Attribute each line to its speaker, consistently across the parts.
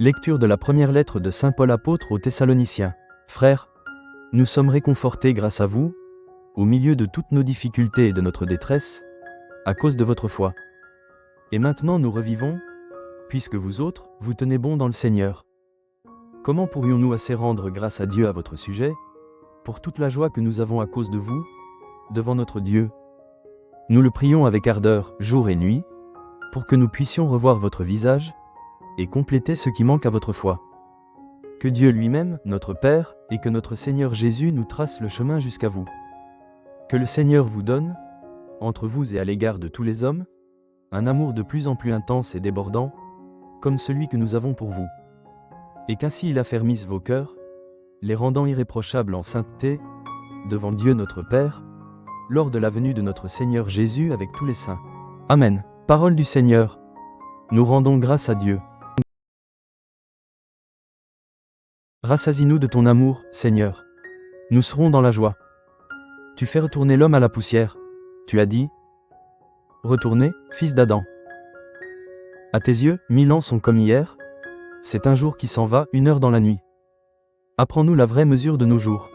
Speaker 1: Lecture de la première lettre de saint Paul apôtre aux Thessaloniciens. Frères, nous sommes réconfortés grâce à vous, au milieu de toutes nos difficultés et de notre détresse, à cause de votre foi. Et maintenant nous revivons, puisque vous autres, vous tenez bon dans le Seigneur. Comment pourrions-nous assez rendre grâce à Dieu à votre sujet, pour toute la joie que nous avons à cause de vous, devant notre Dieu? Nous le prions avec ardeur, jour et nuit, pour que nous puissions revoir votre visage, et compléter ce qui manque à votre foi. Que Dieu lui-même, notre Père, et que notre Seigneur Jésus nous trace le chemin jusqu'à vous. Que le Seigneur vous donne, entre vous et à l'égard de tous les hommes, un amour de plus en plus intense et débordant, comme celui que nous avons pour vous. Et qu'ainsi il affermisse vos cœurs, les rendant irréprochables en sainteté, devant Dieu notre Père, lors de la venue de notre Seigneur Jésus avec tous les saints. Amen. Parole du Seigneur. Nous rendons grâce à Dieu. Rassasie-nous de ton amour, Seigneur. Nous serons dans la joie. Tu fais retourner l'homme à la poussière. Tu as dit, retournez, fils d'Adam. À tes yeux, 1000 ans sont comme hier. C'est un jour qui s'en va, 1 heure dans la nuit. Apprends-nous la vraie mesure de nos jours.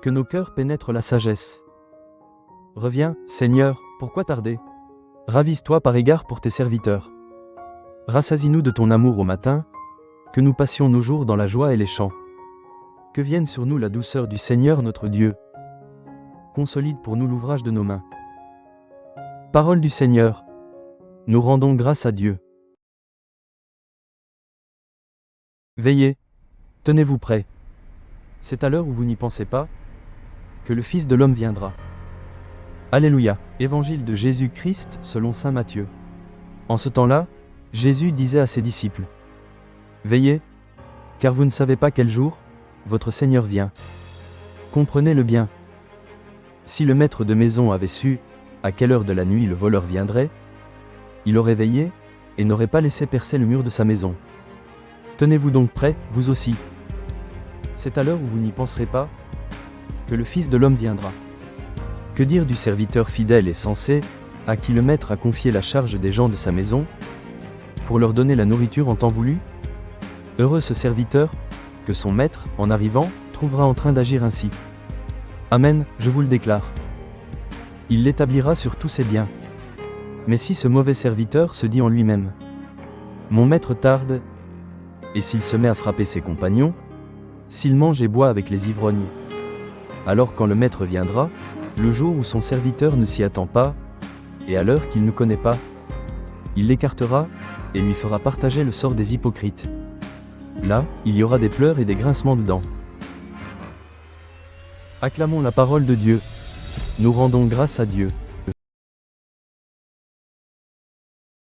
Speaker 1: Que nos cœurs pénètrent la sagesse. Reviens, Seigneur, pourquoi tarder? Ravise-toi par égard pour tes serviteurs. Rassasie-nous de ton amour au matin, que nous passions nos jours dans la joie et les chants. Que vienne sur nous la douceur du Seigneur notre Dieu. Consolide pour nous l'ouvrage de nos mains. Parole du Seigneur. Nous rendons grâce à Dieu. Veillez, tenez-vous prêts. C'est à l'heure où vous n'y pensez pas, que le Fils de l'homme viendra. Alléluia. Évangile de Jésus-Christ selon saint Matthieu. En ce temps-là, Jésus disait à ses disciples, veillez, car vous ne savez pas quel jour votre Seigneur vient. Comprenez-le bien. Si le maître de maison avait su à quelle heure de la nuit le voleur viendrait, il aurait veillé et n'aurait pas laissé percer le mur de sa maison. Tenez-vous donc prêts, vous aussi. C'est à l'heure où vous n'y penserez pas que le Fils de l'homme viendra. Que dire du serviteur fidèle et sensé, à qui le maître a confié la charge des gens de sa maison, pour leur donner la nourriture en temps voulu? Heureux ce serviteur, que son maître, en arrivant, trouvera en train d'agir ainsi. Amen, je vous le déclare. Il l'établira sur tous ses biens. Mais si ce mauvais serviteur se dit en lui-même, mon maître tarde, et s'il se met à frapper ses compagnons, s'il mange et boit avec les ivrognes, alors quand le maître viendra, le jour où son serviteur ne s'y attend pas, et à l'heure qu'il ne connaît pas, il l'écartera, et lui fera partager le sort des hypocrites. Là, il y aura des pleurs et des grincements de dents. Acclamons la parole de Dieu. Nous rendons grâce à Dieu.